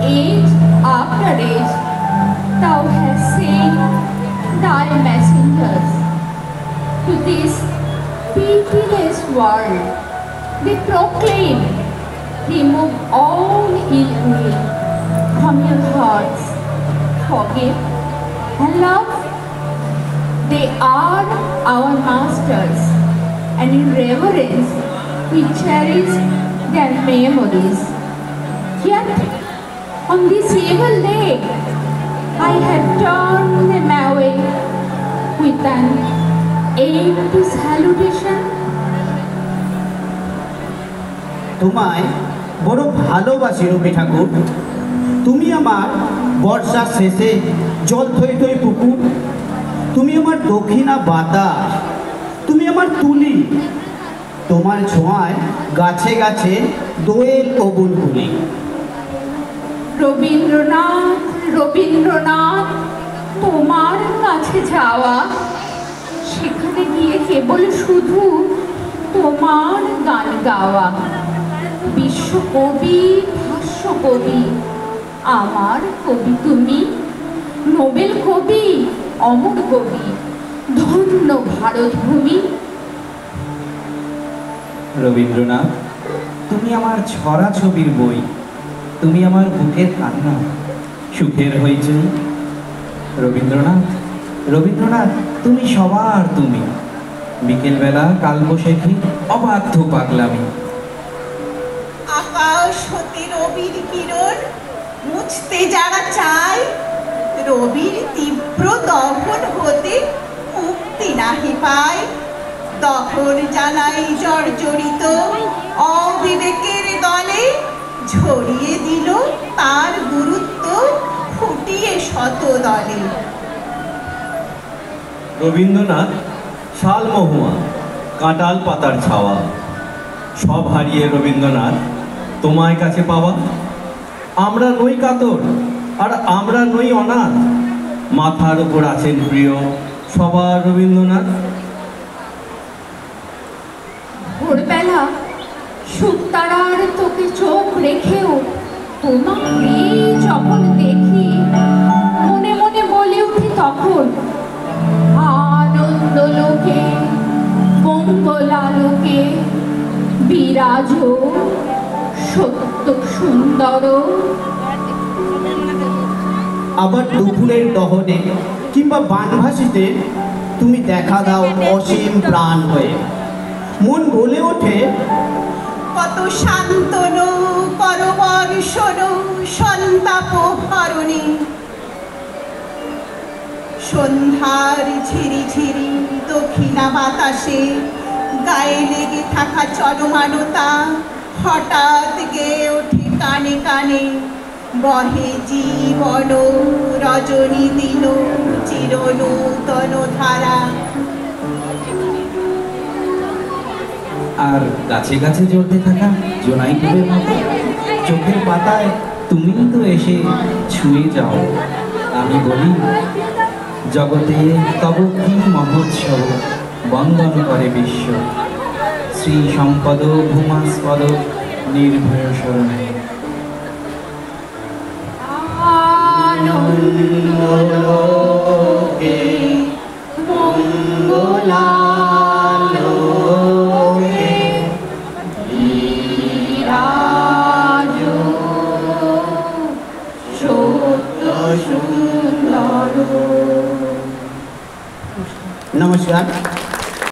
age after age, thou hast sent thy messengers to this pitiless world. They proclaim, remove all ill will from your hearts, forgive and love. They are our masters, and in reverence we cherish their memories. Yet, on this evil day, I have turned them away with an empty salutation. তোমায় বড় ভালোবাসি রবি ঠাকুর। তুমি আমার বর্ষার শেষে জল থই থই পুকুর, তুমি আমার দক্ষিণা বাতাস, তুমি আমার তুলি, তোমার ছোঁয়ায় গাছে গাছে দোয়েল ও বুলবুলি। রবীন্দ্রনাথ, রবীন্দ্রনাথ, তোমার কাছে যাওয়া, সেখানে গিয়ে কেবল শুধু তোমার গান গাওয়া। বিশ্বকবি, ভাষ্যকবি, আমার কবি তুমি, নোবেল কবি, অমর কবি, ধন্য ভারতভূমি। রবীন্দ্রনাথ, তুমি আমার ছড়া ছবির বই, তুমি আমার বুকের কান্না, সুখের হইচই। রবীন্দ্রনাথ, রবীন্দ্রনাথ, তুমি সবার তুমি, বিকেলবেলা কালবৈশাখী অবাধ্য পাগলামি। আকাশ হতে রবির কিরণ মুছতে যারা চায়, রবির তীব্র দহন হতে মুক্তি নাহি পায়, তখন জানাই জর্জরিত অবিবেকের দলে ঝরিয়ে দিল তার গুরুত্ব ফুটিয়ে শত দলে। রবীন্দ্রনাথ, শালমহুয়া, কাঁটাল পাতার ছাওয়া, সব হারিয়ে রবীন্দ্রনাথ তোমার কাছে পাওয়া। আমরা নই কাতর আর আমরা নই অনাথ, মাথার উপর আছেন প্রিয় সবার রবীন্দ্রনাথ। ভোরবেলা শুকতারার তোকে চোখ রেখেও তোমাকে যখন দেখি, মনে মনে বলে উঠি তখন, আনন্দ লোকে মঙ্গলালোকে বিরাজ সত্য সুন্দর। আবার দুপুরের দহনে কিংবা বানভাসিতে তুমি দেখা দাও অসীম প্রাণ হয়ে। মন বলে ওঠে, কত শান্তনু করবর্ষণ সন্তাপ হরণী, সন্ধ্যার ঝিরি ঝিরি দক্ষিণা বাতাসে গায়ে লেগে থাকা চরমানতা হঠাৎ গেয়ে ওঠে কানে কানে, বহে জীবন রজনী দিন চির নূতন ধারা। আর গাছে গাছে জ্বলতে থাকা জোনাই ফুলের মতো চোখের পাতায় তুমি তো এসে ছুঁয়ে যাও। আমি বলি, জগতে তব কি মহোৎসব, বন্দন করে বিশ্ব, শ্রী সম্পদ ভূমাস্পদ নির্ভয় শরণে। আনন্দলোকে মঙ্গলালোকে বিরাজ সত্য সুন্দর। নমস্কার।